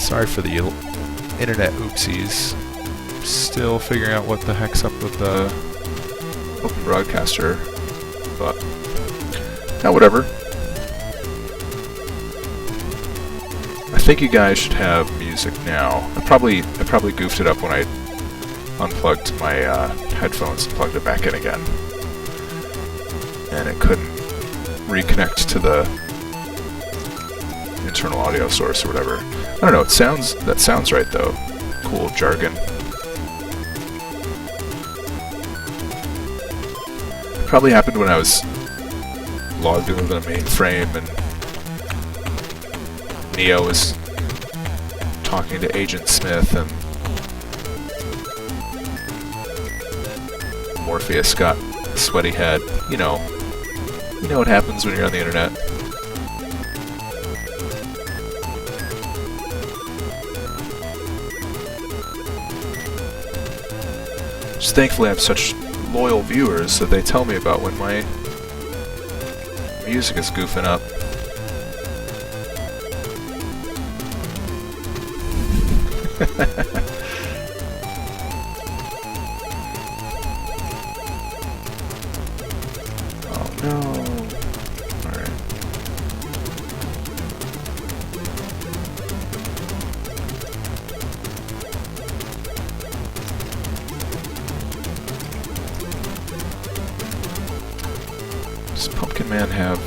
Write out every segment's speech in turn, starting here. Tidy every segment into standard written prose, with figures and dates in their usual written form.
Sorry for the internet oopsies. Still figuring out what the heck's up with the Open Broadcaster, but whatever. I think you guys should have music now. I probably goofed it up when I unplugged my headphones and plugged it back in again, and it couldn't reconnect to the internal audio source or whatever. I don't know. That sounds right though. Cool jargon. Probably happened when I was logged into the mainframe and Neo was talking to Agent Smith and Morpheus got a sweaty head. You know what happens when you're on the internet. Just thankfully I have such loyal viewers that they tell me about when my music is goofing up. Oh no. Alright. Does Pumpkin Man have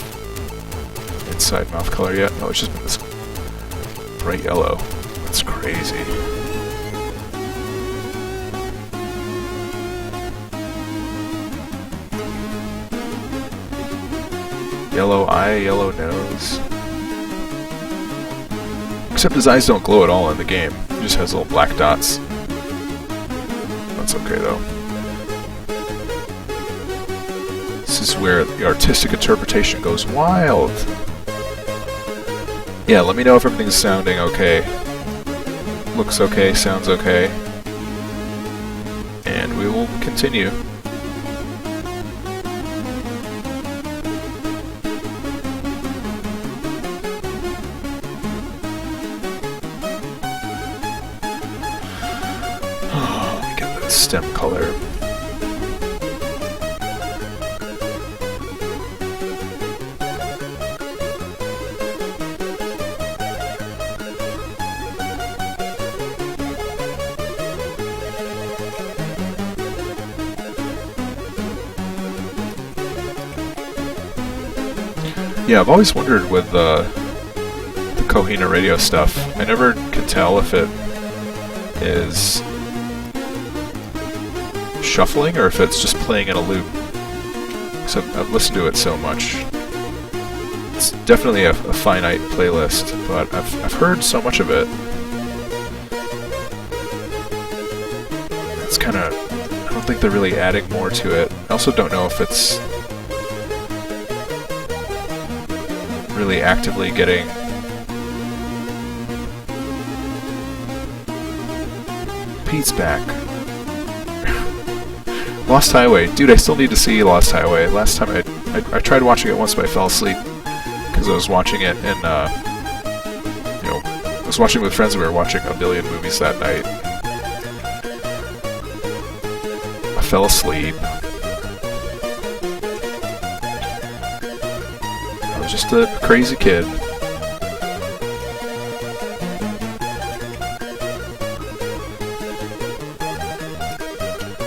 inside mouth color yet? No, it's just been this bright yellow. That's crazy. Yellow eye, yellow nose. Except his eyes don't glow at all in the game. He just has little black dots. That's okay though. This is where the artistic interpretation goes wild. Yeah, let me know if everything's sounding okay. Looks okay, sounds okay. And we will continue. Oh, let me get that stem color. Yeah, I've always wondered with the Kohina radio stuff. I never can tell if it is shuffling or if it's just playing in a loop. Because I've listened to it so much. It's definitely a finite playlist, but I've heard so much of it. It's kind of... I don't think they're really adding more to it. I also don't know if it's really actively getting Pete's back. Lost Highway. Dude, I still need to see Lost Highway. Last time I tried watching it once, but I fell asleep because I was watching it in I was watching with friends and we were watching a billion movies that night. I fell asleep. Just a crazy kid.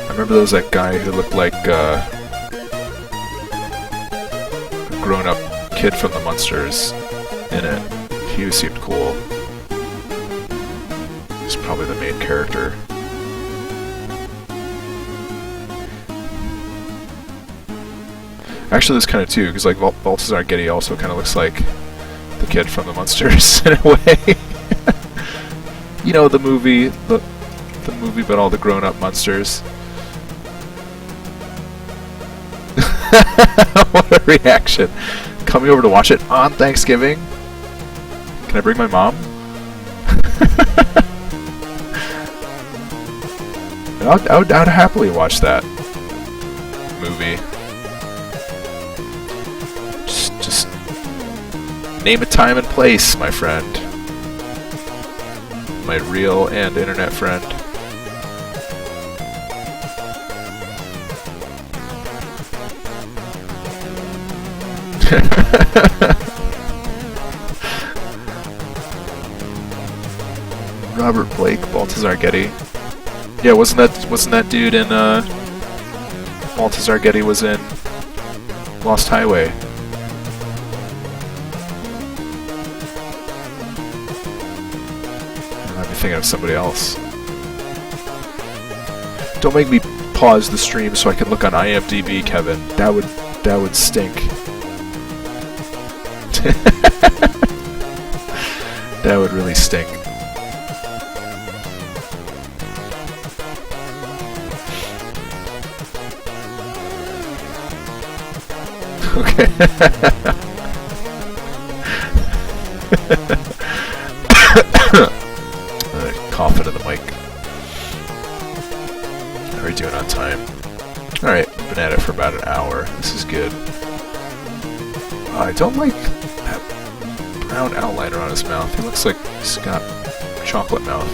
I remember there was that guy who looked like a grown-up kid from the Munsters in it. He seemed cool. He's probably the main character. Actually, this kind of too, because like Balthazar Getty also kind of looks like the kid from the Munsters in a way. You know, the movie, but all the grown-up Munsters. What a reaction! Coming over to watch it on Thanksgiving. Can I bring my mom? I would happily watch that movie. Just name a time and place, my friend. my real and internet friend. Robert Blake, Baltazar Getty. Yeah, wasn't that dude in Baltazar Getty was in Lost Highway. I might be thinking of somebody else. Don't make me pause the stream so I can look on IMDb, Kevin. That would stink. That would really stink. Okay. Coughing in the mic. How are we doing on time? Alright, we've been at it for about an hour. This is good. I don't like that brown outliner on his mouth. He looks like he's got chocolate mouth.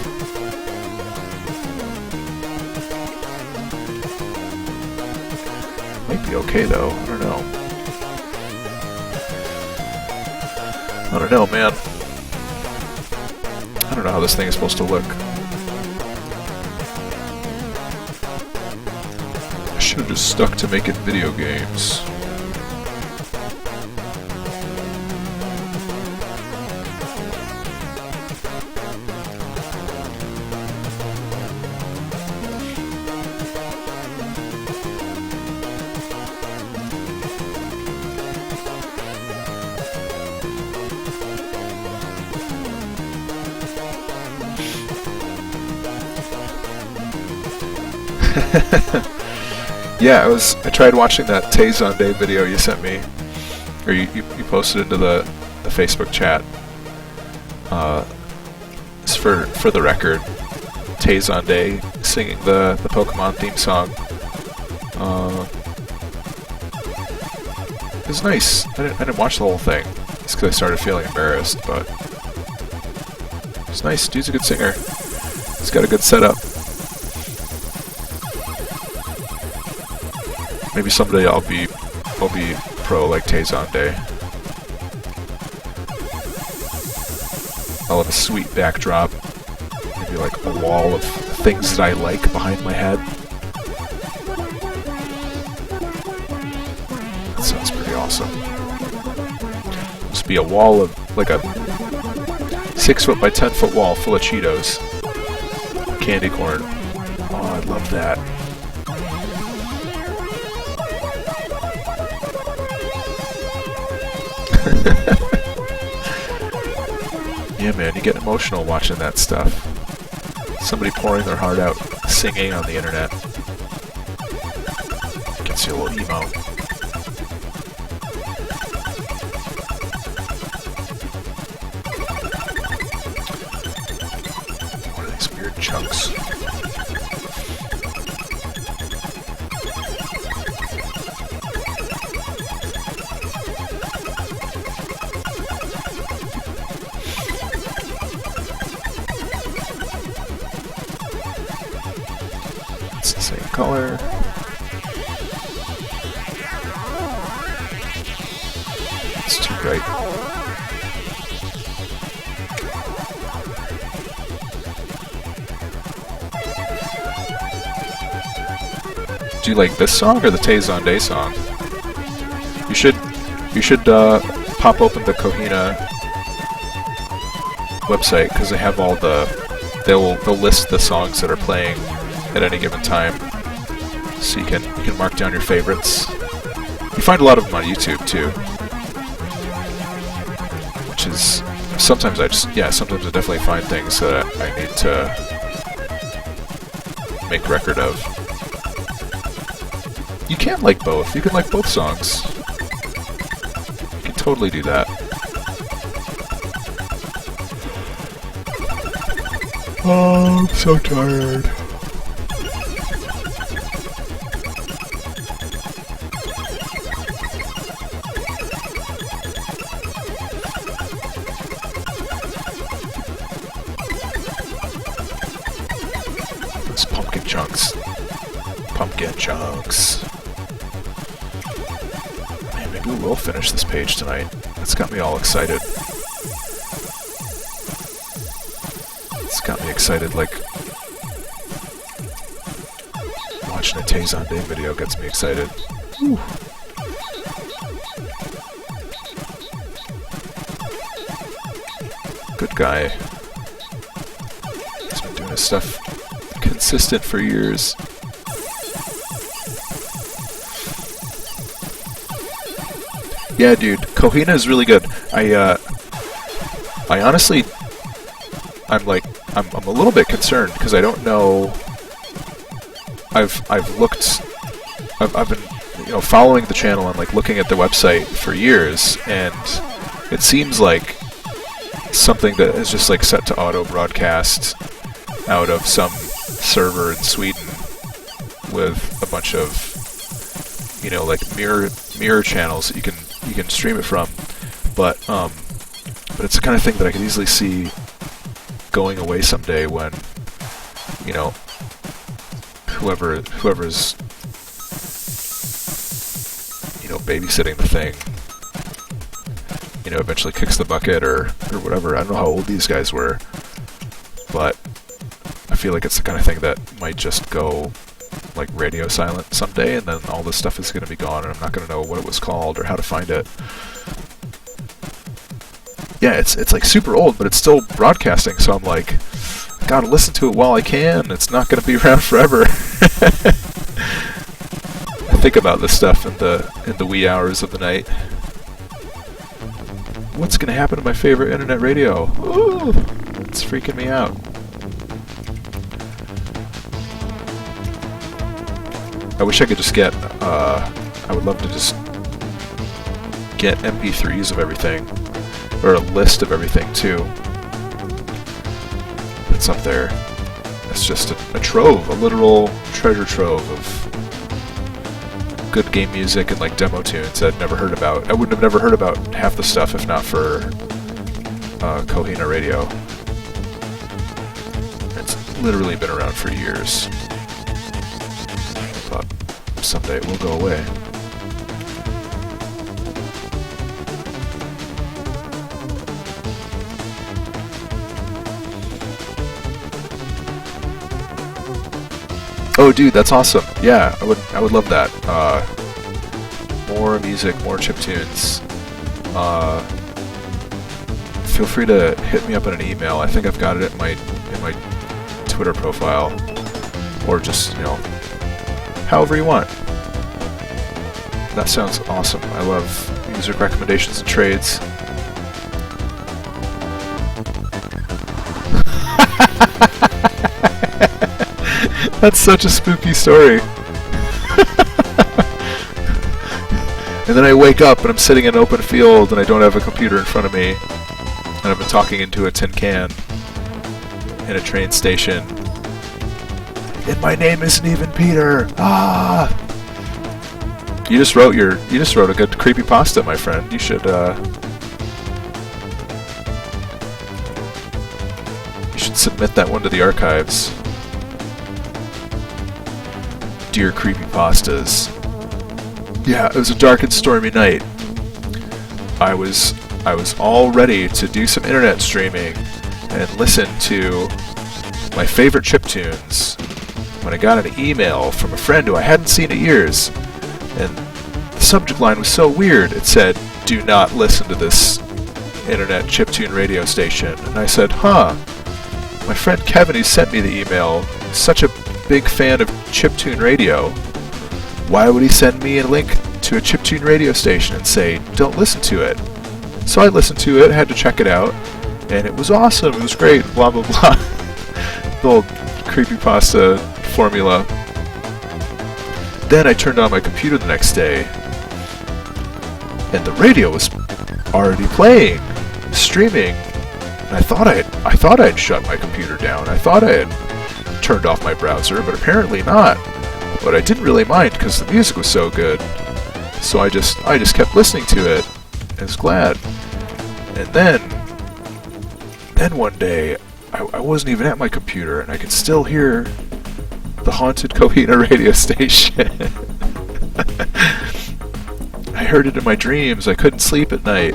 Might be okay though. I don't know. I don't know, man. I don't know how this thing is supposed to look. I should have just stuck to making video games. Yeah, I tried watching that Tazon Day video you sent me, or you posted into the Facebook chat. It's for the record, Tazon Day singing the Pokemon theme song. It was nice. I didn't watch the whole thing. It's because I started feeling embarrassed, but it's nice. Dude's a good singer. He's got a good setup. Maybe someday I'll be pro like Tazon Day. I'll have a sweet backdrop. Maybe like a wall of things that I like behind my head. That sounds pretty awesome. Just be a wall of, like a 6-foot by 10-foot wall full of Cheetos. Candy corn. Oh, I'd love that. Yeah, man, you get emotional watching that stuff. Somebody pouring their heart out, singing on the internet. Gets you a little emo. What are these weird chunks? Color. It's too bright. Do you like this song or the Tazon Day song? You should pop open the Kohina website because they have all they'll list the songs that are playing at any given time. So you can mark down your favorites. You find a lot of them on YouTube too, which is sometimes I definitely find things that I need to make record of. You can like both. You can like both songs. You can totally do that. Oh, I'm so tired. chunks. Pumpkin chunks. Man, maybe we will finish this page tonight. That's got me all excited. It's got me excited, like... watching a Tazon Day video gets me excited. Whew. Good guy. He's been doing his stuff consistent for years. Yeah, dude, Kohina is really good. I honestly, I'm a little bit concerned because I don't know. I've been, following the channel and like looking at the website for years, and it seems like something that is just like set to auto broadcast out of some server in Sweden with a bunch of like mirror channels that you can stream it from, but it's the kind of thing that I could easily see going away someday when whoever's babysitting the thing eventually kicks the bucket or whatever. I don't know how old these guys were, but I feel like it's the kind of thing that might just go like radio silent someday, and then all this stuff is going to be gone, and I'm not going to know what it was called or how to find it. Yeah, it's like super old, but it's still broadcasting, so I'm like, I gotta listen to it while I can. It's not going to be around forever. I think about this stuff in the wee hours of the night. What's going to happen to my favorite internet radio? Ooh, it's freaking me out. I wish I could just get, I would love to just get MP3s of everything, or a list of everything too. It's up there. It's just a trove, a literal treasure trove of good game music and like demo tunes that I'd never heard about. I wouldn't have never heard about half the stuff if not for Kohina Radio. It's literally been around for years. But someday it will go away. Oh, dude, that's awesome. Yeah, I would love that. More music, more chiptunes. Feel free to hit me up in an email. I think I've got it in my Twitter profile, or just however you want. That sounds awesome. I love music recommendations and trades. That's such a spooky story. And then I wake up and I'm sitting in an open field and I don't have a computer in front of me, and I've been talking into a tin can in a train station. And my name isn't even Peter. Ah! You just wrote a good creepypasta, my friend. You should submit that one to the archives. Dear creepypastas. Yeah, it was a dark and stormy night. I was all ready to do some internet streaming and listen to my favorite chiptunes when I got an email from a friend who I hadn't seen in years, and the subject line was so weird. It said, "Do not listen to this internet chiptune radio station." And I said, huh, my friend Kevin, who sent me the email, is such a big fan of chiptune radio. Why would he send me a link to a chiptune radio station and say, don't listen to it? So I listened to it, had to check it out, and it was awesome, it was great, blah blah blah. The old creepypasta formula. Then I turned on my computer the next day, and the radio was already playing, streaming. And I thought I'd shut my computer down. I thought I had turned off my browser, but apparently not. But I didn't really mind because the music was so good. So I just kept listening to it. I was glad. And then one day, I wasn't even at my computer, and I could still hear the haunted Kohina radio station. I heard it in my dreams. I couldn't sleep at night.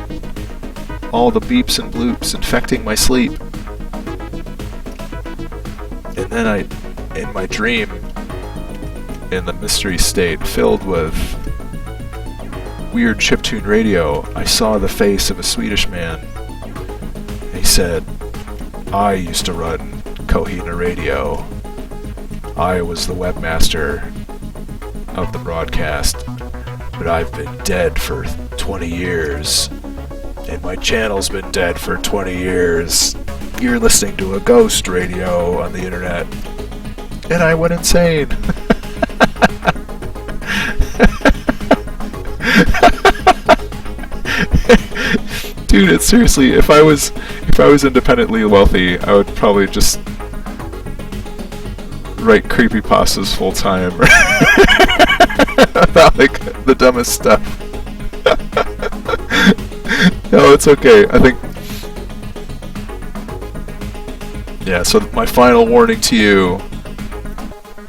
All the beeps and bloops infecting my sleep. And then in my dream, in the mystery state filled with weird chiptune radio, I saw the face of a Swedish man. He said, I used to run Kohina Radio. I was the webmaster of the broadcast, but I've been dead for 20 years. And my channel's been dead for 20 years. You're listening to a ghost radio on the internet. And I went insane. Dude, it's seriously, if I was independently wealthy, I would probably just write creepypastas full time about like the dumbest stuff. No, it's okay. I think. Yeah. So my final warning to you,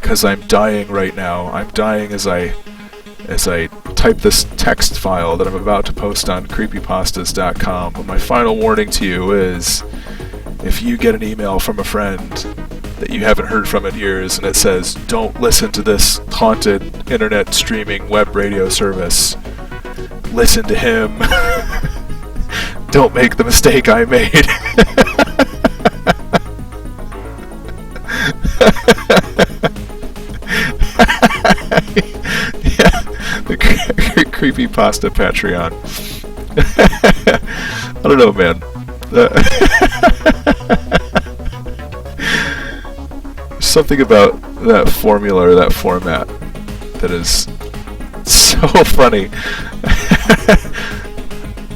because I'm dying right now. I'm dying as I type this text file that I'm about to post on creepypastas.com. But my final warning to you is, if you get an email from a friend that you haven't heard from in years and it says, don't listen to this haunted internet streaming web radio service, listen to him. Don't make the mistake I made. Creepypasta Patreon. I don't know, man. Something about that formula or that format that is so funny.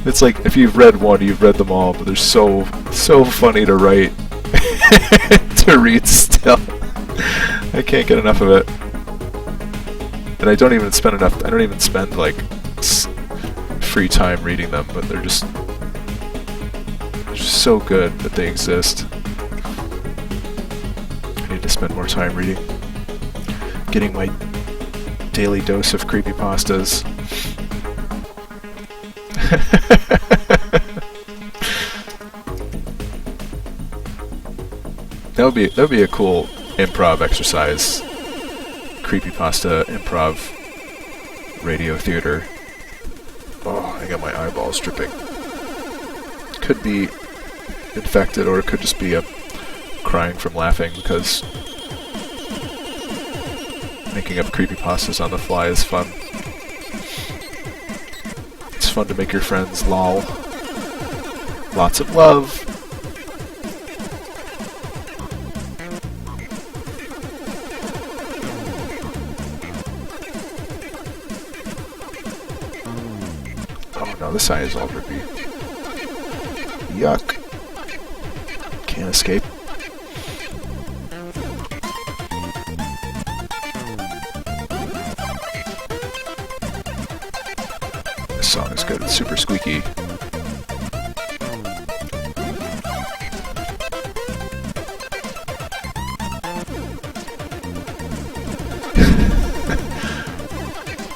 It's like if you've read one, you've read them all, but they're so funny to write to read still. I can't get enough of it. And I don't even spend like free time reading them, but they're just so good that they exist. I need to spend more time reading, getting my daily dose of creepypastas. That would be a cool improv exercise. Creepypasta improv radio theater. Oh, I got my eyeballs dripping. Could be infected, or it could just be a crying from laughing, because making up creepypastas on the fly is fun. It's fun to make your friends lol. Lots of love. Oh, this eye is all drippy. Yuck. Can't escape. This song is good. It's super squeaky.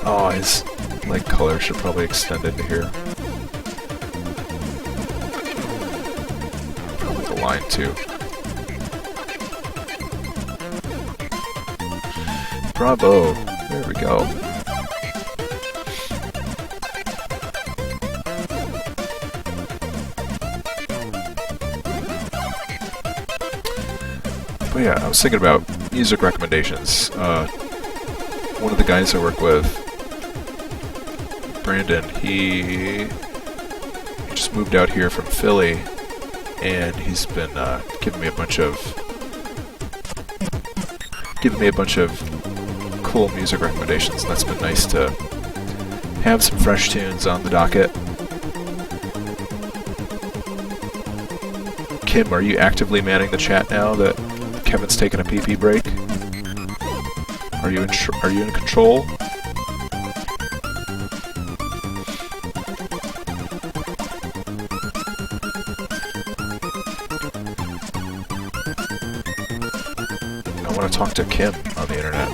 Oh, his light color should probably extend into here. Probably the line too. Bravo! There we go. But yeah, I was thinking about music recommendations. One of the guys I work with, Brandon, he just moved out here from Philly, and he's been giving me a bunch of cool music recommendations, and that's been nice to have some fresh tunes on the docket. Kim, are you actively manning the chat now that Kevin's taking a pee-pee break? Are you in control? I want to talk to Kim on the internet.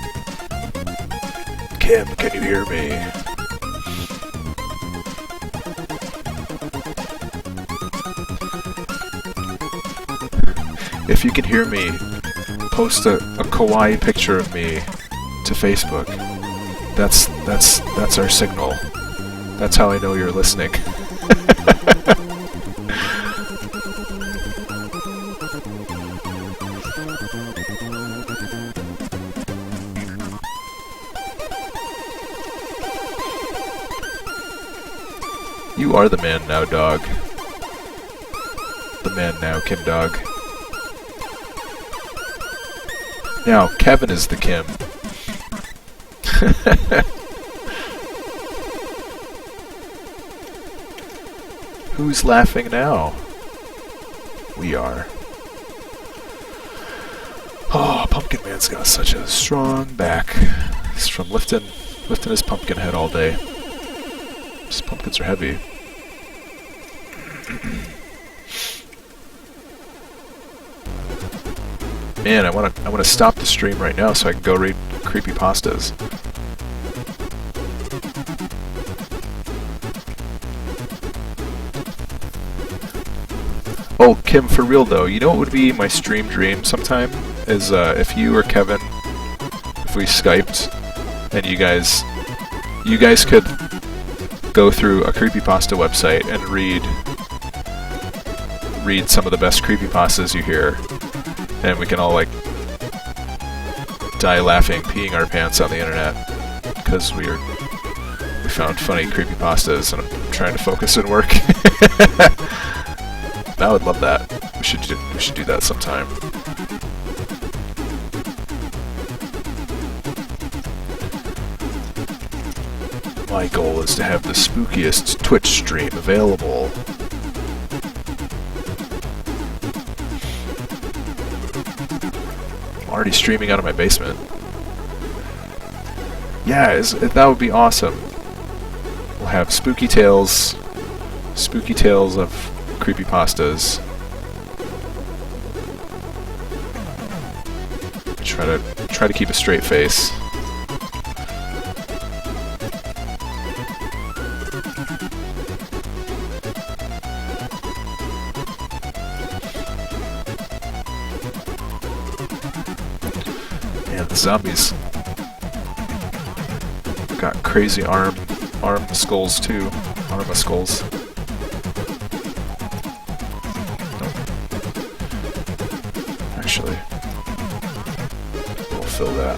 Kim, can you hear me? If you can hear me, post a kawaii picture of me to Facebook. That's our signal. That's how I know you're listening. You are the man now, dog. The man now, Kim Dog. Now, Kevin is the Kim. Who's laughing now? We are. Oh, Pumpkin Man's got such a strong back. He's from lifting his pumpkin head all day. These pumpkins are heavy. Man, I wanna stop the stream right now so I can go read creepypastas. Oh, Kim, for real though, you know what would be my stream dream sometime? Is if you or Kevin, if we Skyped, and you guys could go through a creepypasta website and read some of the best creepypastas you hear, and we can all like die laughing, peeing our pants on the internet because we found funny creepypastas, and I'm trying to focus and work. I would love that. We should do that sometime. My goal is to have the spookiest Twitch stream available. I'm already streaming out of my basement. Yeah, that would be awesome. We'll have spooky tales of creepypastas. Try to keep a straight face. Man, the zombies got crazy arm skulls too. Arma skulls. Actually, we'll fill that.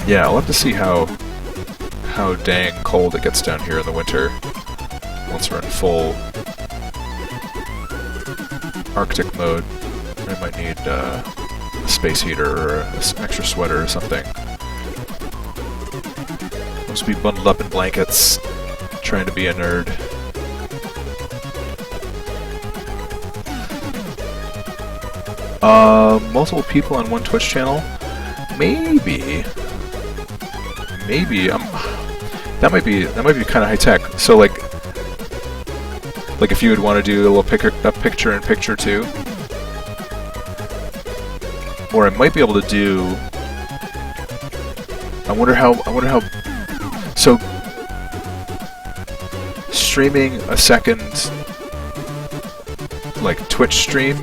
Yeah, I'll have to see how dang cold it gets down here in the winter once we're in full Arctic mode. I might need a space heater or an extra sweater or something. Must be bundled up in blankets, trying to be a nerd. Multiple people on one Twitch channel? Maybe. That might be kind of high tech. So like if you would want to do a little picture-in-picture too, or I might be able to do. I wonder how. So streaming a second like Twitch stream,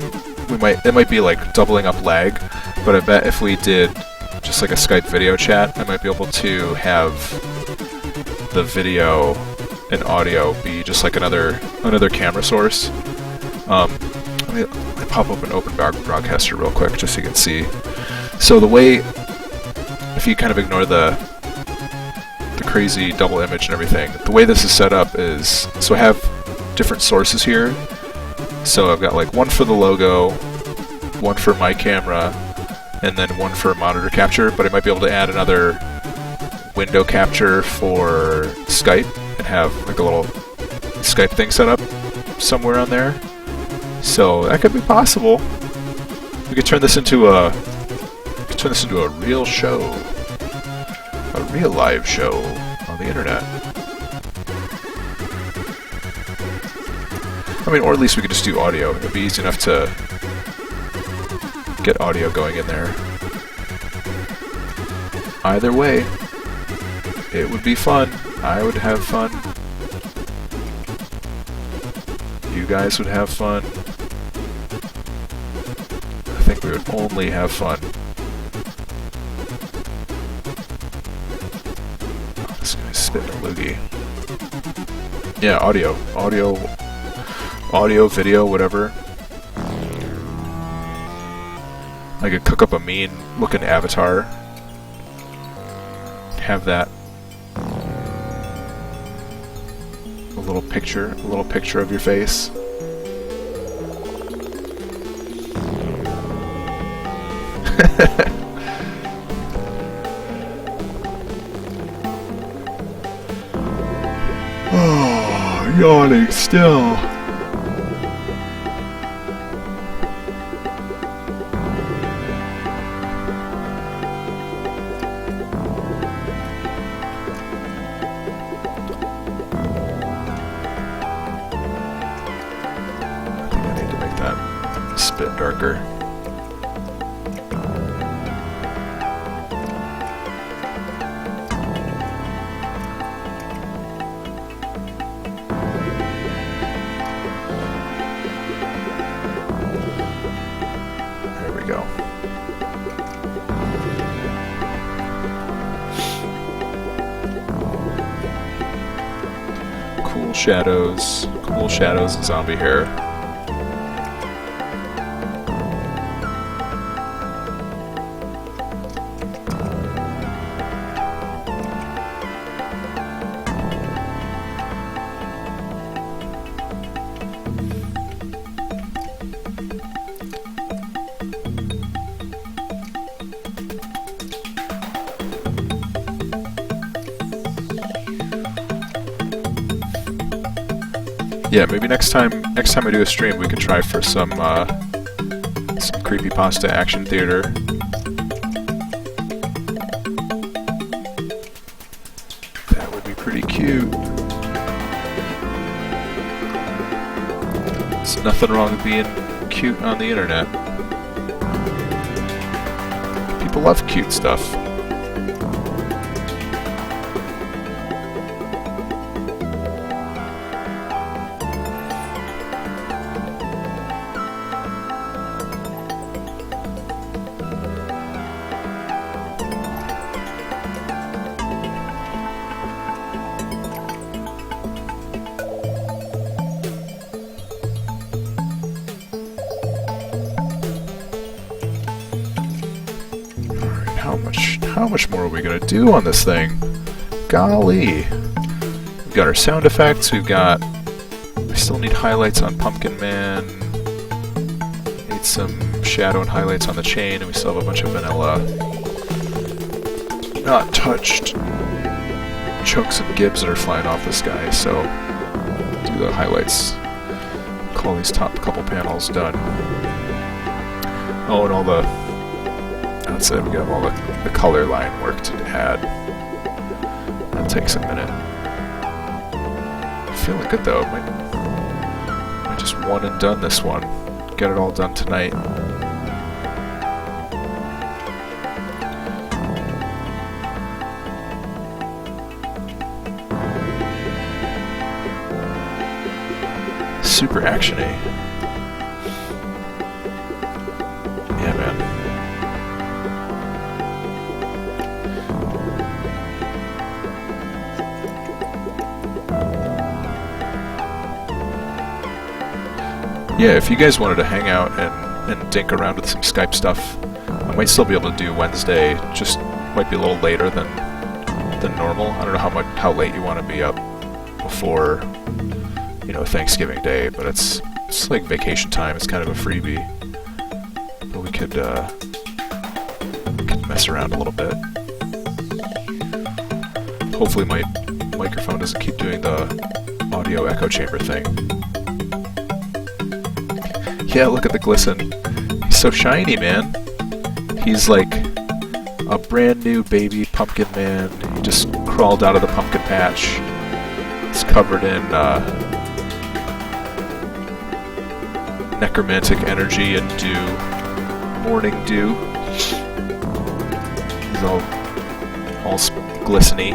it might be like doubling up lag, but I bet if we did just like a Skype video chat, I might be able to have the video and audio be just like another camera source. Let me pop up an open broadcaster real quick just so you can see. So the way, if you kind of ignore the crazy double image and everything, the way this is set up is, so I have different sources here. So I've got like one for the logo, one for my camera, and then one for monitor capture, but I might be able to add another window capture for Skype and have like a little Skype thing set up somewhere on there. So that could be possible. We could turn this into a real show, a real live show on the internet. I mean, or at least we could just do audio. It'd be easy enough to get audio going in there. Either way, it would be fun. I would have fun. You guys would have fun. I think we would only have fun. Oh, this guy's spitting a loogie. Yeah, audio, video, whatever. I could cook up a mean-looking avatar. Have that. A little picture of your face. Oh, yawning still. Bit darker. There we go. Cool shadows and zombie hair. Yeah, maybe next time I do a stream, we can try for some creepypasta action theater. That would be pretty cute. There's nothing wrong with being cute on the internet. People love cute stuff. How much more are we gonna do on this thing? Golly! We've got our sound effects, we still need highlights on Pumpkin Man, need some shadow and highlights on the chain, and we still have a bunch of vanilla not touched chunks of gibs that are flying off this guy, so do the highlights. Call these top couple panels done. Oh, and all the... That's it, we got all the color line work to add. That takes a minute. Feeling good though. Might just one and done this one. Get it all done tonight. Super action-y. Yeah, man. Yeah, if you guys wanted to hang out and dink around with some Skype stuff, I might still be able to do Wednesday. Just might be a little later than normal. I don't know how late you want to be up before, you know, Thanksgiving Day, but it's like vacation time. It's kind of a freebie. But we could mess around a little bit. hopefully my microphone doesn't keep doing the audio echo chamber thing. Yeah, look at the glisten. He's so shiny, man. He's like a brand new baby pumpkin man. He just crawled out of the pumpkin patch. He's covered in necromantic energy and dew. Morning dew. He's all glisteny.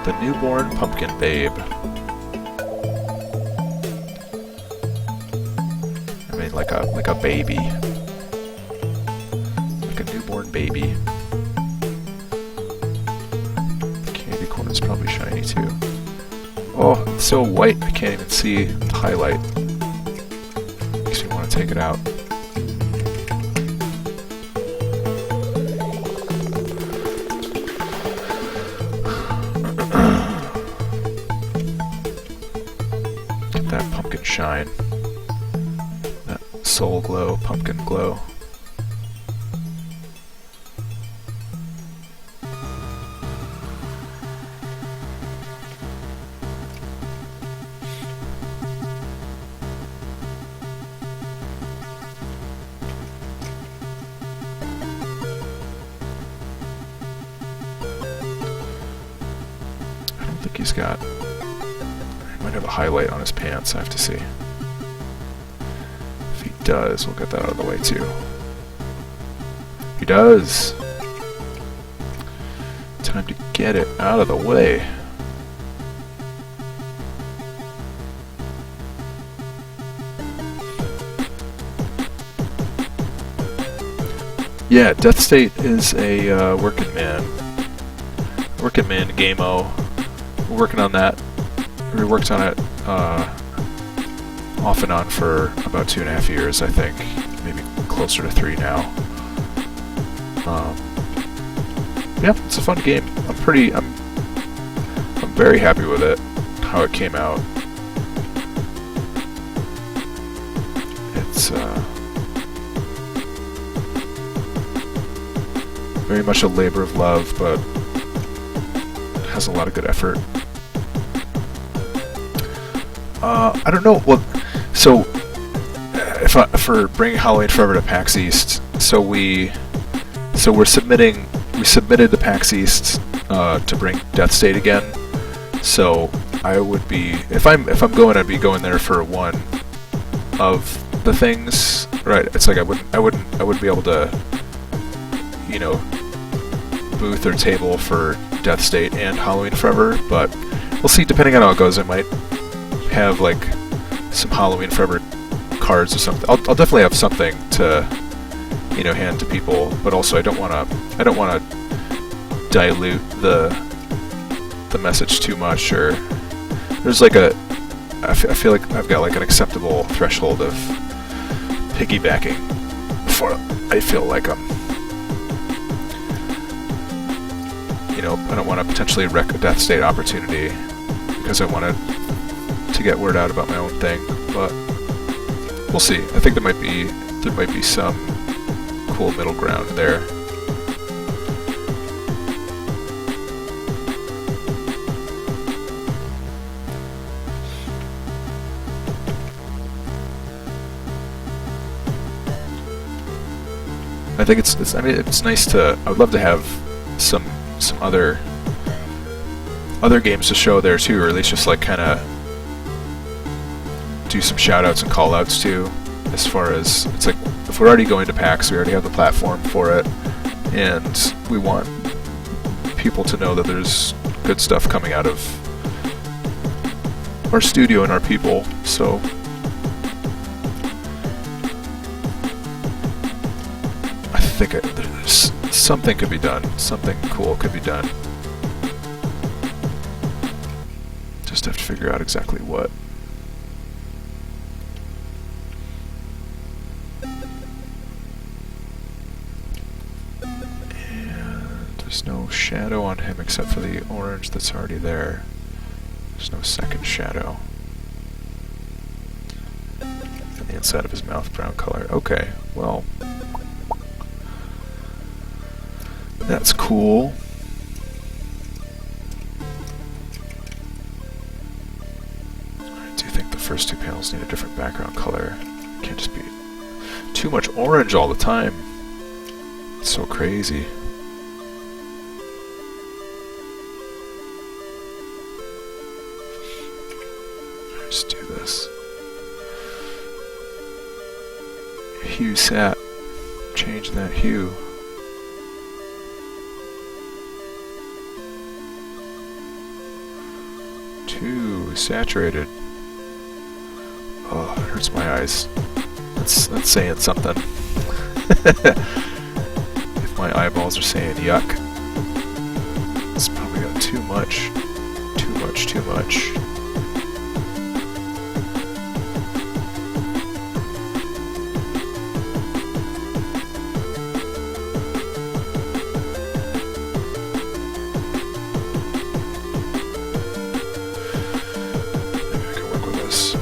The newborn pumpkin babe. I mean, like a baby, like a newborn baby. The candy corn is probably shiny too. Oh, it's so white I can't even see the highlight. Makes me want to take it out. That pumpkin shine. That soul glow, pumpkin glow. I don't think he's got... might have a highlight on his pants, I have to see. If he does, we'll get that out of the way too. He does! Time to get it out of the way. Yeah, Death State is a working man game-o. We're working on that. We worked on it off and on for about 2.5 years, I think. Maybe closer to 3 now. Yeah, it's a fun game. I'm very happy with it, how it came out. It's very much a labor of love, but it has a lot of good effort. I don't know. Well, so for bringing Halloween Forever to PAX East, we submitted to PAX East to bring Death State again. So I would be, if I'm going, I'd be going there for one of the things. Right? It's like I wouldn't be able to, you know, booth or table for Death State and Halloween Forever, but we'll see. Depending on how it goes, I might have like some Halloween Forever cards or something. I'll definitely have something to, you know, hand to people, but also I don't want to dilute the message too much, or there's like I feel like I've got like an acceptable threshold of piggybacking before I feel like I'm, you know, I don't want to potentially wreck a Death State opportunity because I wanted to get word out about my own thing, but we'll see. I think there might be some cool middle ground there. I think it's I mean, it's nice to. I would love to have some other games to show there too, or at least just like kind of do some shout-outs and call-outs too, as far as, it's like, if we're already going to PAX, we already have the platform for it, and we want people to know that there's good stuff coming out of our studio and our people, so I think there's something could be done, something cool could be done. Just have to figure out exactly what. There's no shadow on him except for the orange that's already there. There's no second shadow. And the inside of his mouth, brown color. Okay, well, that's cool. I do think the first two panels need a different background color. Can't just be too much orange all the time. It's so crazy. Let's do this. Hue sat. Change that hue. Too saturated. Oh, it hurts my eyes. That's saying something. If my eyeballs are saying yuck, it's probably got too much. Too much, too much. Maybe I can work with this.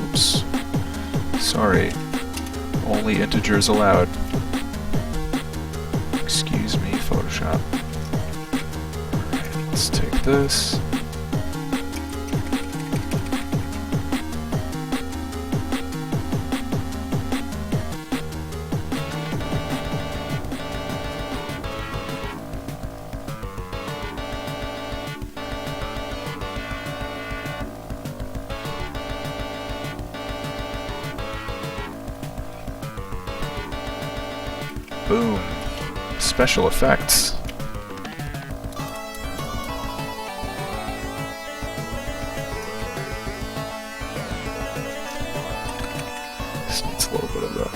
Oops. Sorry. Only integers allowed. Excuse me, Photoshop. Alright, let's take this. Boom. Special effects. This needs a little bit of a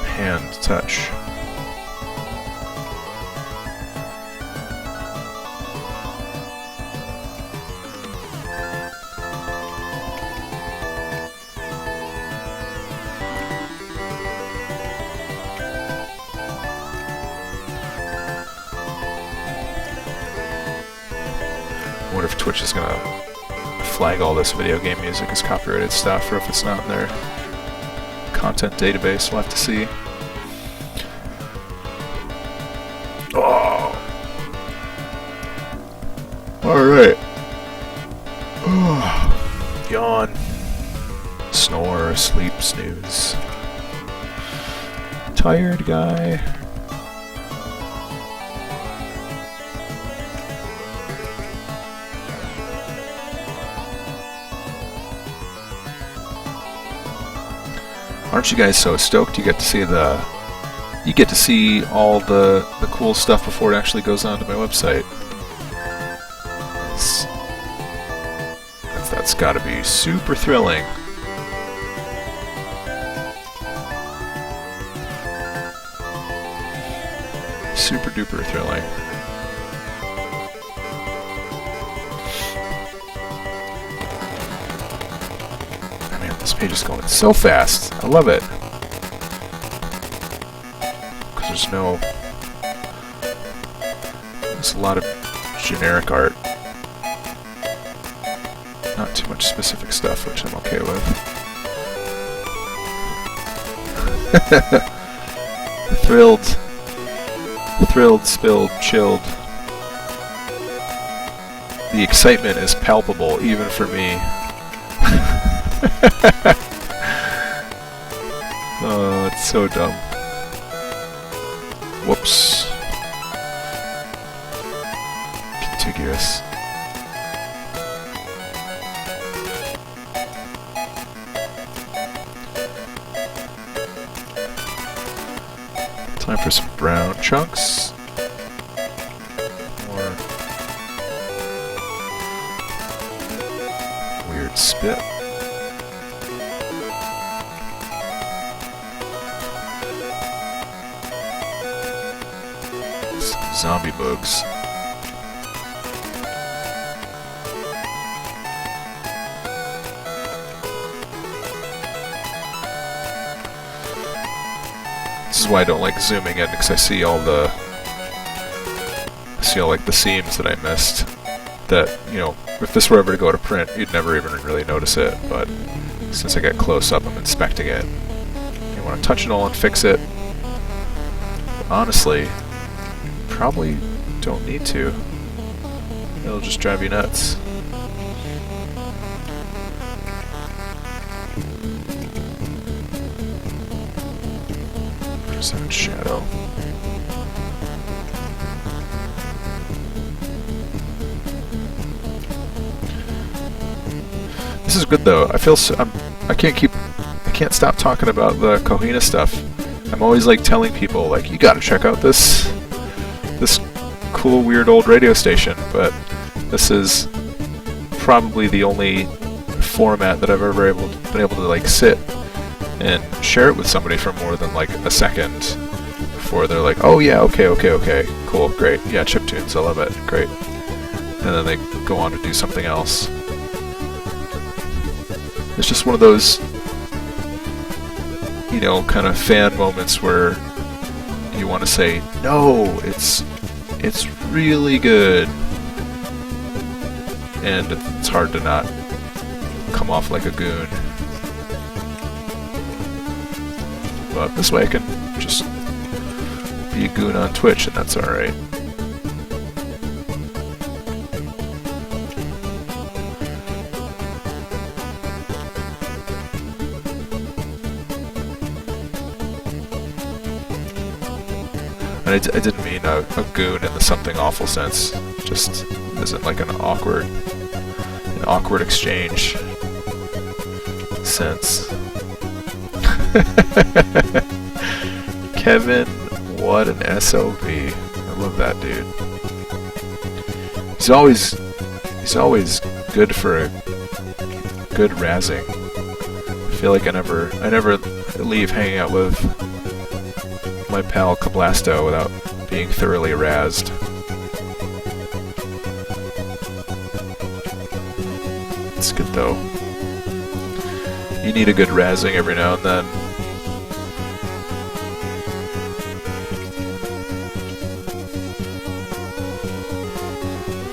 hand touch. I wonder if Twitch is gonna flag all this video game music as copyrighted stuff, or if it's not in their content database. We'll have to see. Oh! Alright. Yawn. Snore, sleep, snooze. Tired guy. Aren't you guys so stoked you get to see all the cool stuff before it actually goes onto my website? That's gotta be super thrilling. Super duper thrilling. This page is going so fast. I love it. Because there's a lot of generic art. Not too much specific stuff, which I'm okay with. Thrilled, spilled, chilled. The excitement is palpable, even for me. Oh, it's so dumb. Whoops. Contiguous. Time for some brown chunks. spit. Some zombie bugs. This is why I don't like zooming in, because I see all the like the seams that I missed. That, you know, if this were ever to go to print, you'd never even really notice it, but since I get close up, I'm inspecting it. You want to touch it all and fix it. But honestly, probably don't need to. It'll just drive you nuts. Percent shadow. This is good though. I feel I can't stop talking about the Kohina stuff. I'm always like telling people like, you gotta check out this cool weird old radio station, but this is probably the only format that I've ever been able to like sit and share it with somebody for more than like a second before they're like, oh yeah, okay, cool, great, yeah, chiptunes, I love it, great. And then they go on to do something else. It's just one of those, you know, kind of fan moments where you want to say, no, it's really good. And it's hard to not come off like a goon. But this way I can just be a goon on Twitch, and that's alright. And I didn't mean a goon in the something awful sense, just isn't like an awkward exchange sense. Kevin, what an SOB. I love that dude. He's always good for a good razzing. I feel like I never leave hanging out with my pal Kablasto without being thoroughly razzed. It's good though. You need a good razzing every now and then.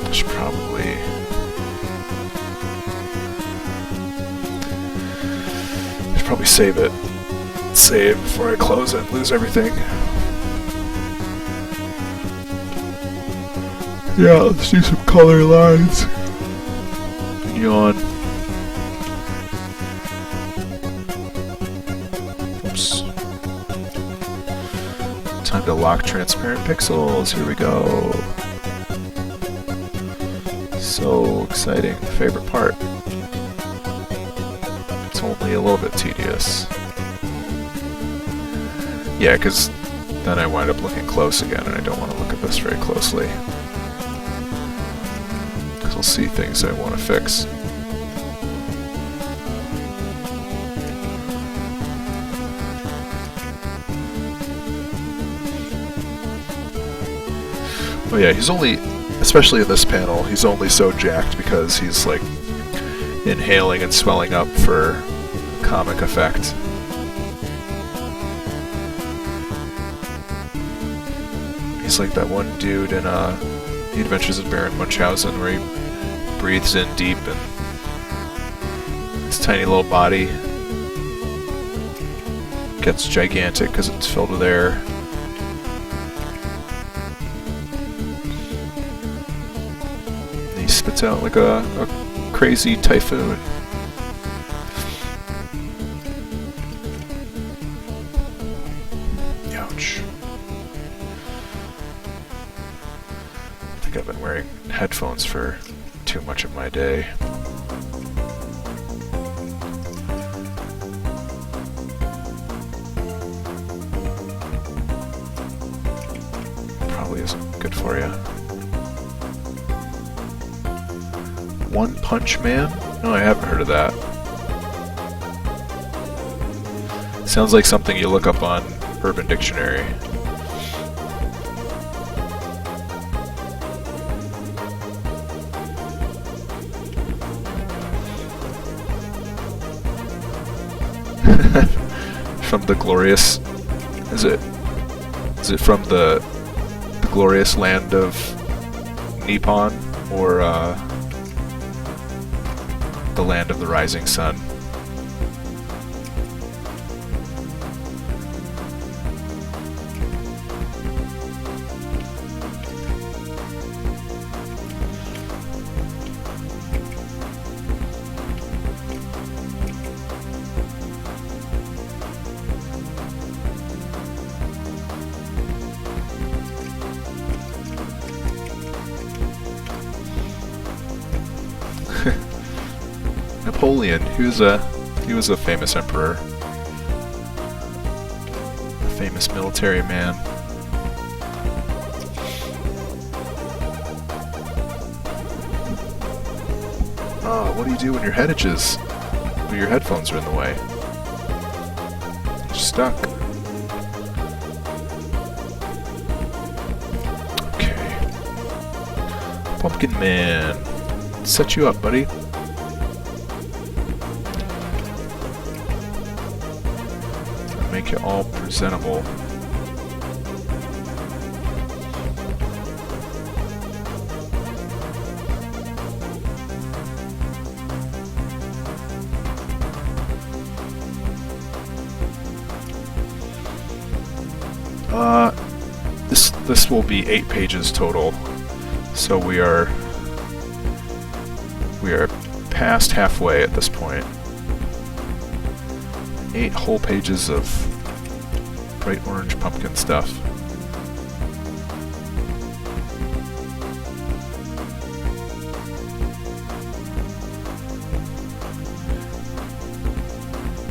I should probably save it. Save before I close it and lose everything. Yeah, let's do some color lines. Yawn. Oops. Time to lock transparent pixels. Here we go. So exciting. Favorite part. It's only a little bit tedious. Yeah, because then I wind up looking close again, and I don't want to look at this very closely. Because I'll see things I want to fix. Oh yeah, he's only, especially in this panel, he's only so jacked because he's like inhaling and swelling up for comic effect. He's like that one dude in The Adventures of Baron Munchausen where he breathes in deep and his tiny little body gets gigantic because it's filled with air. And he spits out like a crazy typhoon. Ouch. I've been wearing headphones for too much of my day. Probably isn't good for you. One Punch Man? No, I haven't heard of that. Sounds like something you look up on Urban Dictionary. From the glorious... Is it from the glorious land of Nippon, or the land of the rising sun? Napoleon, he was a famous emperor, a famous military man. Oh, what do you do when your head itches? When your headphones are in the way? You're stuck. Okay. Pumpkin Man, set you up, buddy. Make it all presentable. This will be 8 pages total, so we are past halfway at this point. 8 whole pages of bright orange pumpkin stuff.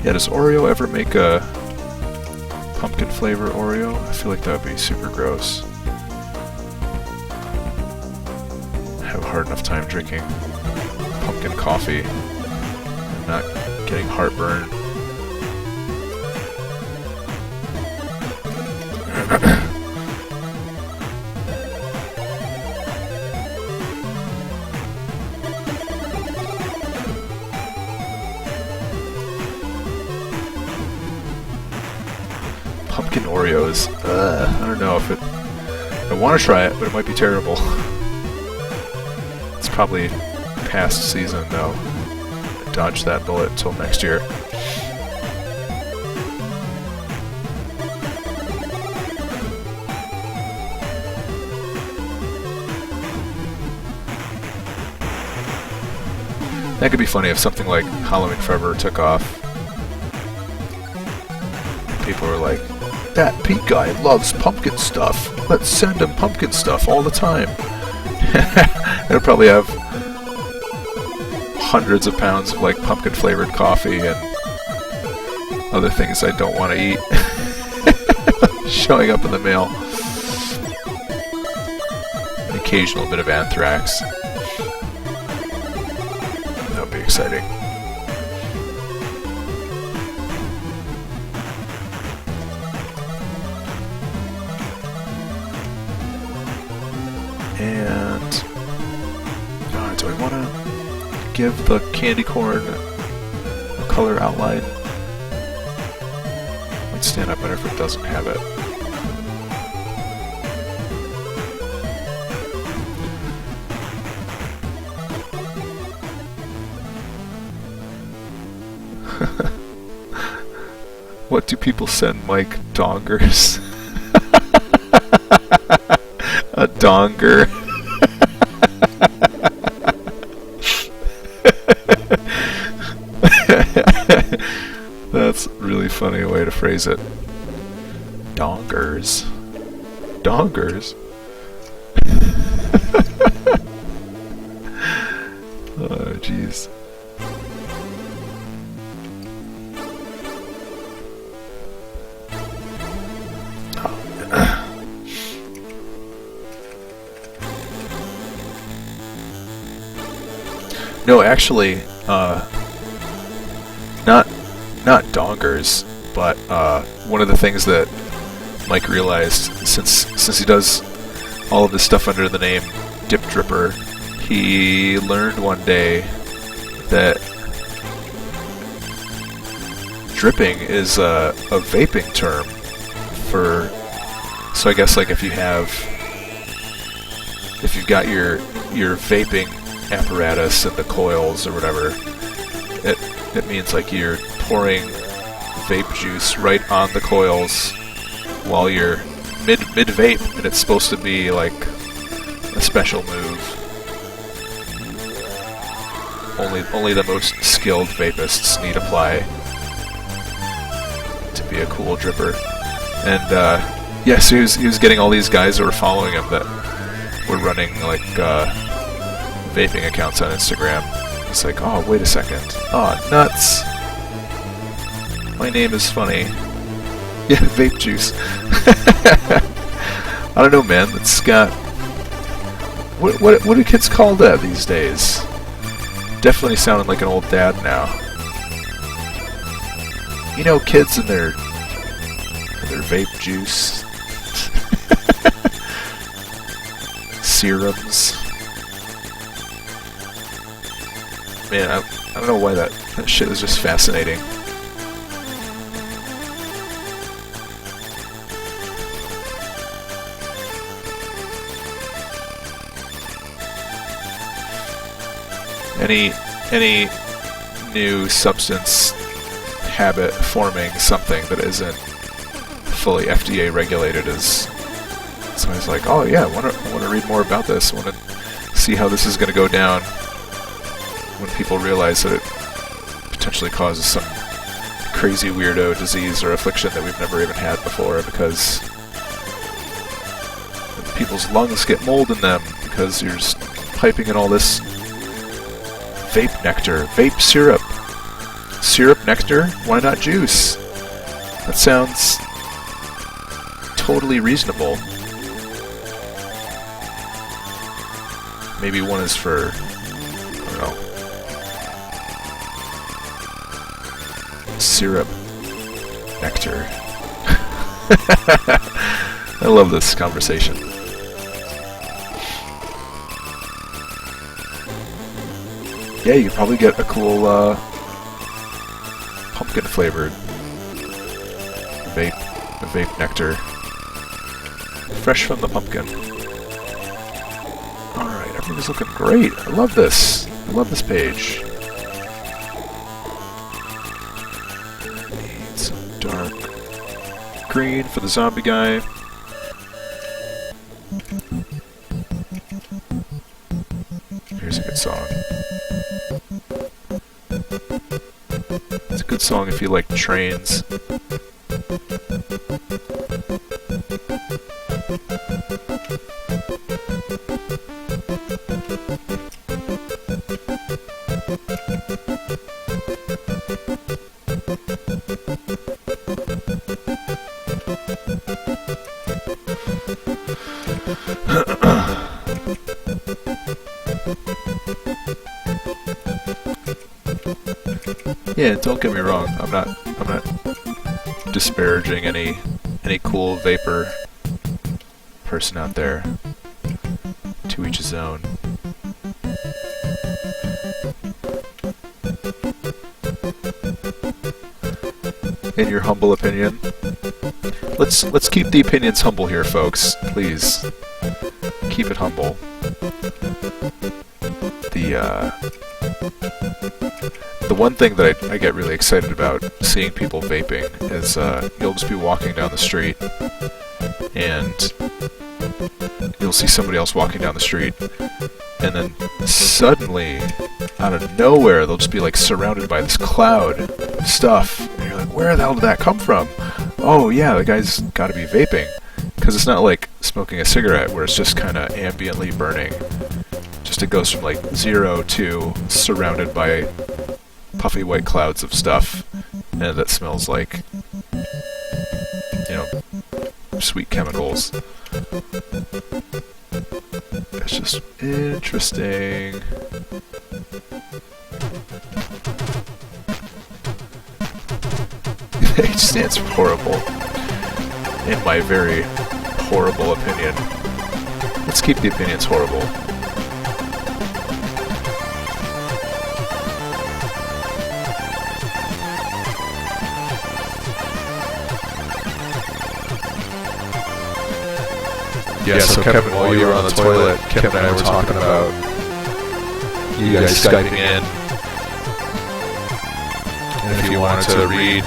Yeah, does Oreo ever make a pumpkin flavor Oreo? I feel like that would be super gross. I have a hard enough time drinking pumpkin coffee and not getting heartburn. Pumpkin Oreos. I don't know if it... I want to try it, but it might be terrible. It's probably past season, though. Dodge that bullet until next year. That could be funny if something like Halloween Forever took off. People were like, that Pete guy loves pumpkin stuff. Let's send him pumpkin stuff all the time. It'll probably have hundreds of pounds of like pumpkin flavored coffee and other things I don't want to eat showing up in the mail. An occasional bit of anthrax. That would be exciting. And do I want to give the candy corn a color outline? Might stand up better if it doesn't have it. What do people send Mike? Dongers? A donger. That's a really funny way to phrase it. Dongers. Dongers? Oh, jeez. No, actually, not dongers, but one of the things that Mike realized, since he does all of this stuff under the name Dip Dripper, he learned one day that dripping is a vaping term for. So I guess like if you've got your vaping apparatus and the coils or whatever, it means like you're pouring vape juice right on the coils while you're mid vape, and it's supposed to be like a special move. Only the most skilled vapists need apply to be a cool dripper. And yeah, so he was getting all these guys that were following him that were running like vaping accounts on Instagram. It's like, oh, wait a second. Oh, nuts. My name is funny. Yeah, vape juice. I don't know, man. It's got... What do kids call that these days? Definitely sounding like an old dad now. You know, kids and their vape juice. Serums. Man, I don't know why that shit is just fascinating. Any new substance habit forming something that isn't fully FDA regulated is somebody's like, oh yeah, I want to read more about this. I want to see how this is going to go down when people realize that it potentially causes some crazy weirdo disease or affliction that we've never even had before, because people's lungs get mold in them because you're just piping in all this vape nectar, vape syrup. Syrup nectar? Why not juice? That sounds totally reasonable. Maybe one is for, I don't know, syrup nectar. I love this conversation. Yeah, you could probably get a cool pumpkin flavored vape nectar, fresh from the pumpkin. All right, everything's looking great. I love this. I love this page. Need some dark green for the zombie guy. Here's a good song. It's a good song if you like trains. Yeah, don't get me wrong. I'm not disparaging any cool vapor person out there. To each his own. In your humble opinion, let's keep the opinions humble here, folks. Please keep it humble. The one thing that I get really excited about seeing people vaping is you'll just be walking down the street and you'll see somebody else walking down the street, and then suddenly, out of nowhere, they'll just be like surrounded by this cloud of stuff, and you're like, where the hell did that come from? Oh yeah, the guy's gotta be vaping. Because it's not like smoking a cigarette where it's just kind of ambiently burning. Just it goes from like 0 to surrounded by puffy white clouds of stuff, and that smells like, you know, sweet chemicals. It's just interesting. H stands for horrible. In my very horrible opinion. Let's keep the opinions horrible. Yeah, so Kevin, while you were on the toilet, Kim and I were talking about you guys Skyping in. And if you wanted to read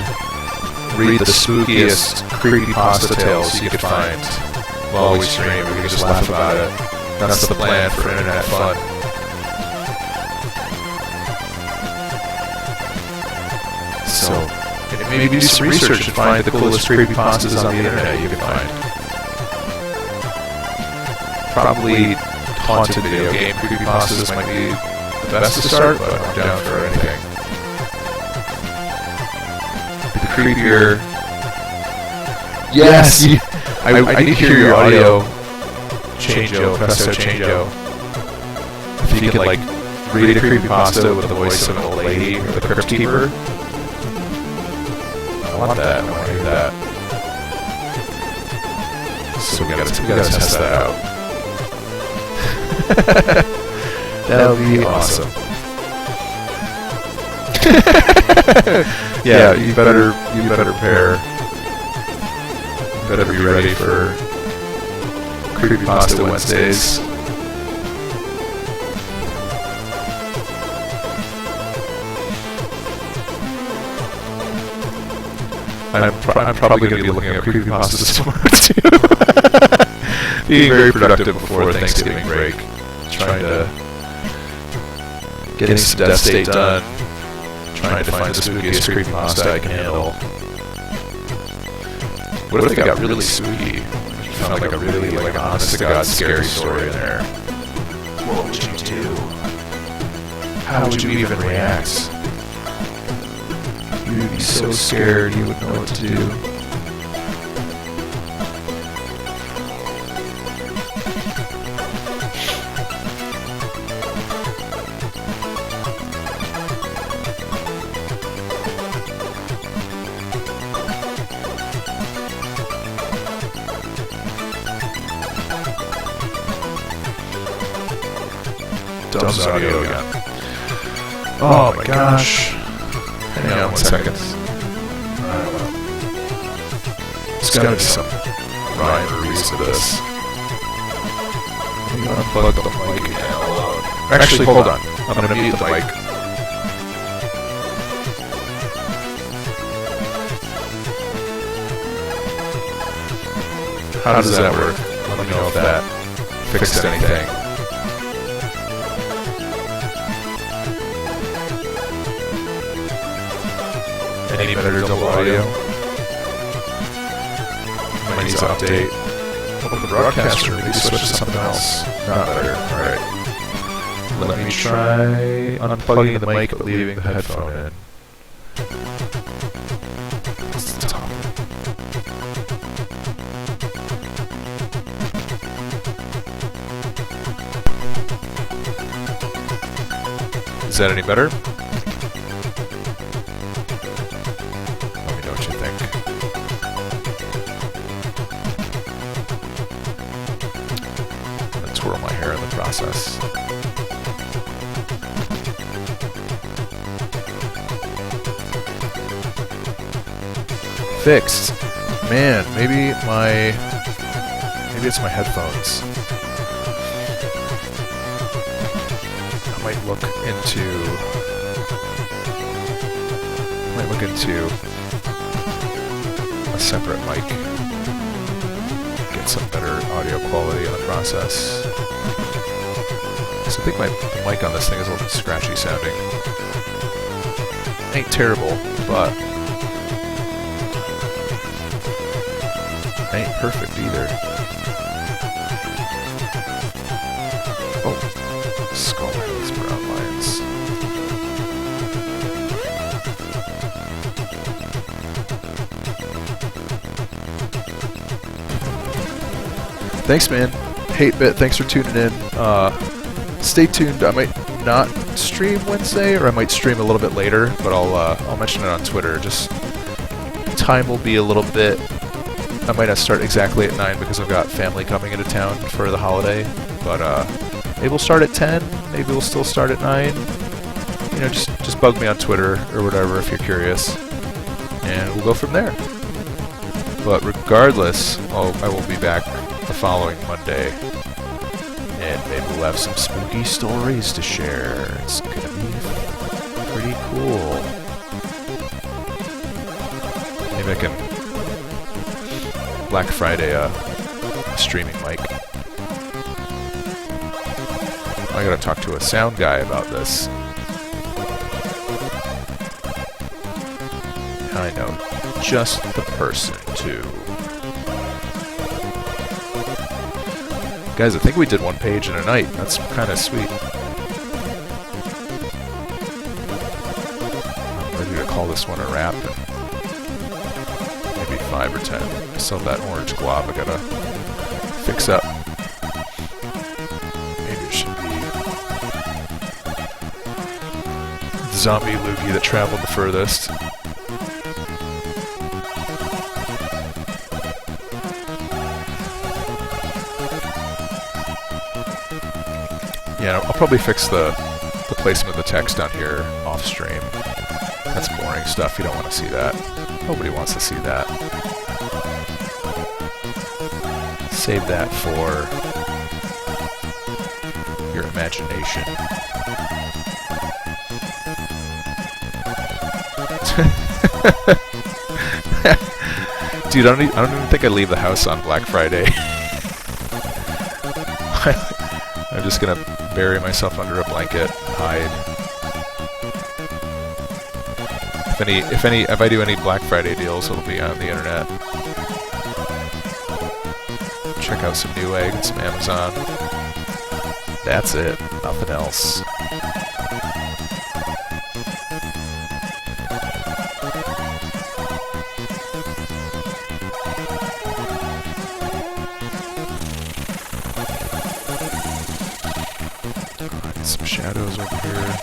the spookiest creepypasta tales you could find while we stream, we could just laugh about it. That's the plan for internet fun. So, maybe do some research and find the coolest creepypastas on the internet you can find. Probably haunted video game creepypastas might be the best to start, but I'm down for anything. The creepier... Yes! I need to hear your audio change-o, presto change-o. If you could, like, read a creepypasta with the voice of an old lady or the Crypt Keeper. I want that, I want to hear that. So we gotta test that out. That would be awesome. Yeah, you better prepare. You better be ready for Creepypasta Wednesdays. I'm probably going to be looking at creepypastas tomorrow too. Being very productive before Thanksgiving break. Trying to getting some Death State done. Trying to find the spookiest creepypasta I can handle. What if they got really spooky? You found like a really honest to God scary story in there. What would you do? How would you even react? You would be so scared you wouldn't know what to do. Dumb's audio again. Oh my gosh. Hang on 1 second. There's gotta be some rhyme or reason to this. Let me unplug the mic again. Actually, hold on. I'm gonna mute the mic. How does that work? Let me know if that fixed anything. Any better double audio? Might need to update. Open the broadcaster, maybe switch to something else. Not better, alright. Let me try unplugging the mic but leaving the headphone in. What's the top? Is that any better? Twirl my hair in the process. Fixed. Man, maybe it's my headphones. I might look into a separate mic. Get some better audio quality in the process. So I think the mic on this thing is a little bit scratchy sounding. Ain't terrible, but ain't perfect either. Oh, skull has brown lines. Thanks, man. Hatebit, thanks for tuning in. Stay tuned. I might not stream Wednesday, or I might stream a little bit later, but I'll mention it on Twitter. Just time will be a little bit... I might not start exactly at 9 because I've got family coming into town for the holiday, but maybe we'll start at 10, maybe we'll still start at 9. You know, just bug me on Twitter or whatever if you're curious, and we'll go from there. But regardless, I will be back the following Monday, and maybe we'll have some spooky stories to share. It's gonna be pretty cool. Maybe I can Black Friday a streaming mic. I gotta talk to a sound guy about this. I know just the person too. Guys, I think we did one page in a night. That's kind of sweet. I'm ready to call this one a wrap. Maybe 5 or 10. I still have that orange glob I gotta fix up. Maybe it should be the zombie loogie that traveled the furthest. Yeah, I'll probably fix the placement of the text down here off stream. That's boring stuff. You don't want to see that. Nobody wants to see that. Save that for your imagination. Dude, I don't even think I leave the house on Black Friday. I'm just gonna bury myself under a blanket, hide. If I do any Black Friday deals, it'll be on the internet. Check out some Newegg and some Amazon. That's it. Nothing else. Some shadows over here.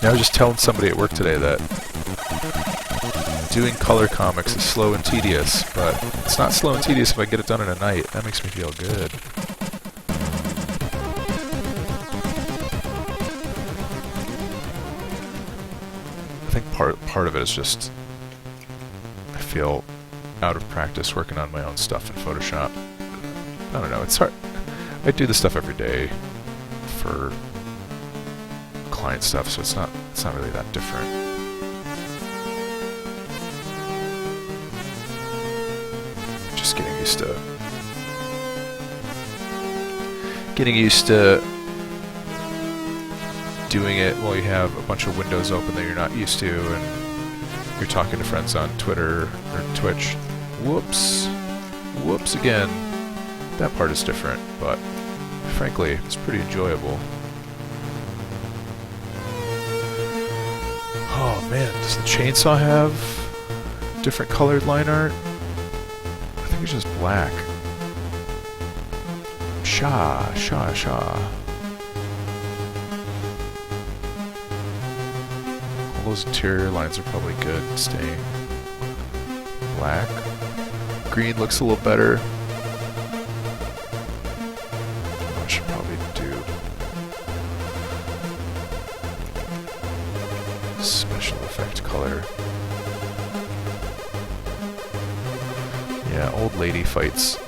Yeah, I was just telling somebody at work today that doing color comics is slow and tedious, but it's not slow and tedious if I get it done in a night. That makes me feel good. I think part of it is just I feel out of practice working on my own stuff in Photoshop. I don't know, it's hard. I do this stuff every day for client stuff, so it's not really that different. Just getting used to doing it while you have a bunch of windows open that you're not used to, and you're talking to friends on Twitter or Twitch. Whoops again. That part is different, but frankly, it's pretty enjoyable. Oh man, does the chainsaw have different colored line art? I think it's just black. Shaw. All those interior lines are probably good staying black. Green looks a little better. I should probably do special effect color. Yeah, old lady fights.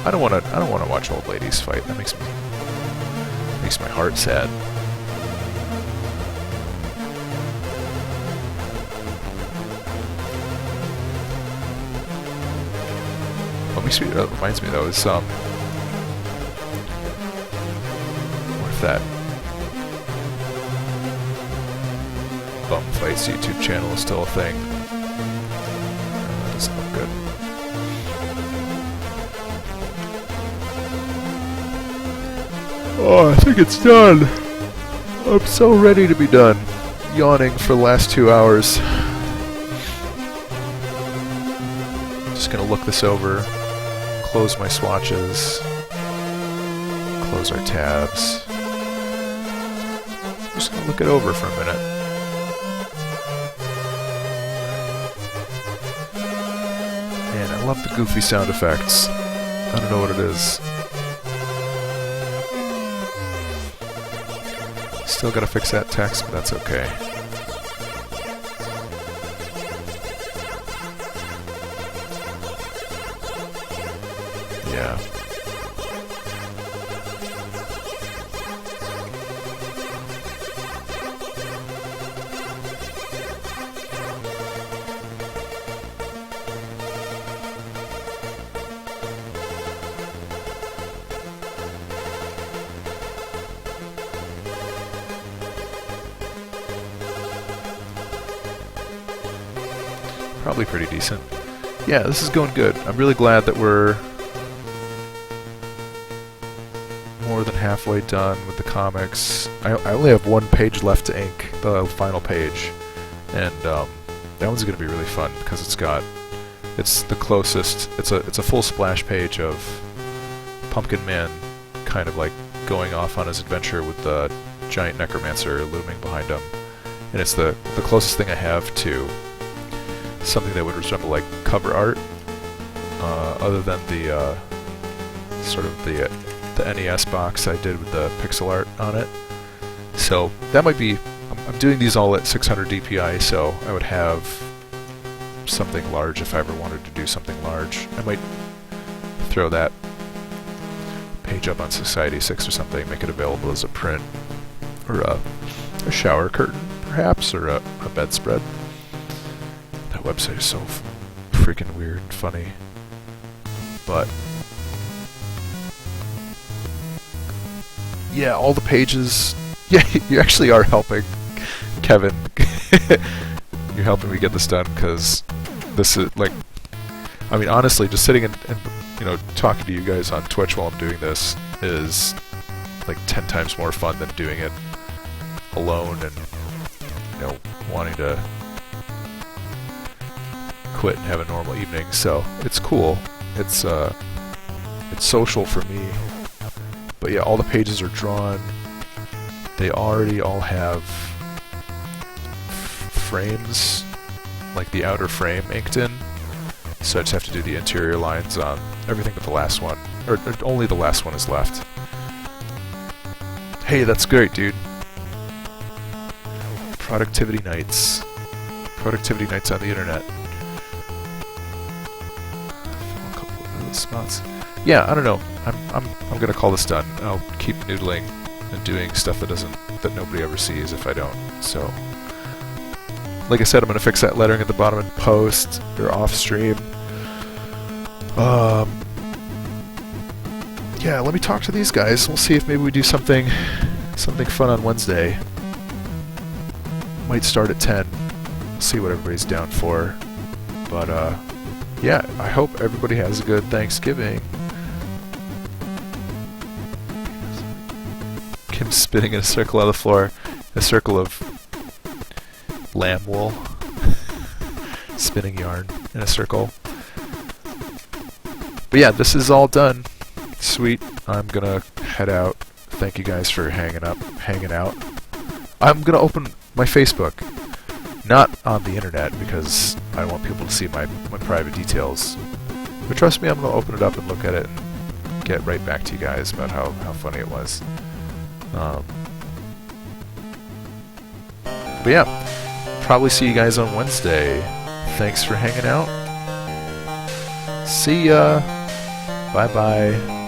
I don't want to watch old ladies fight. That makes my heart sad. That reminds me though, is what if that Bum Fights YouTube channel is still a thing? That doesn't look good. Oh, I think it's done. I'm so ready to be done. Yawning for the last 2 hours. Just gonna look this over. Close my swatches, close our tabs. I'm just gonna look it over for a minute. goofy sound effects. I don't know what it is. Still gotta fix that text, but that's okay. Yeah. Probably pretty decent. Yeah, this is going good. I'm really glad that we're more than halfway done with the comics. I only have one page left to ink, the final page, and that one's going to be really fun because it's the closest. It's a full splash page of Pumpkin Man, kind of like going off on his adventure with the giant necromancer looming behind him, and it's the closest thing I have to something that would resemble like cover art, other than the sort of the NES box I did with the pixel art on it. So that might be. I'm doing these all at 600 DPI, so I would have something large if I ever wanted to do something large. I might throw that page up on Society 6 or something, make it available as a print, or a shower curtain, perhaps, or a bedspread. That website is so freaking weird and funny. But yeah, all the pages. Yeah, you actually are helping, Kevin. You're helping me get this done, because this is like, I mean, honestly, just sitting and talking to you guys on Twitch while I'm doing this is like 10 times more fun than doing it alone and wanting to quit and have a normal evening. So it's cool. It's social for me. But yeah, all the pages are drawn. They already all have frames, like the outer frame inked in. So I just have to do the interior lines on everything but the last one. Or only the last one is left. Hey, that's great, dude. Productivity nights. Productivity nights on the internet. A couple of little spots. Yeah, I don't know. I'm gonna call this done. I'll keep noodling and doing stuff that nobody ever sees if I don't. So, like I said, I'm gonna fix that lettering at the bottom in post or off stream. Yeah, let me talk to these guys. We'll see if maybe we do something fun on Wednesday. Might start at 10. We'll see what everybody's down for. But yeah, I hope everybody has a good Thanksgiving. Kim's spinning in a circle on the floor. A circle of lamb wool. Spinning yarn in a circle. But yeah, this is all done. Sweet. I'm gonna head out. Thank you guys for hanging out. I'm gonna open my Facebook. Not on the internet, because I don't want people to see my private details. But trust me, I'm gonna open it up and look at it and get right back to you guys about how funny it was. But yeah, probably see you guys on Wednesday. Thanks for hanging out. See ya. Bye bye.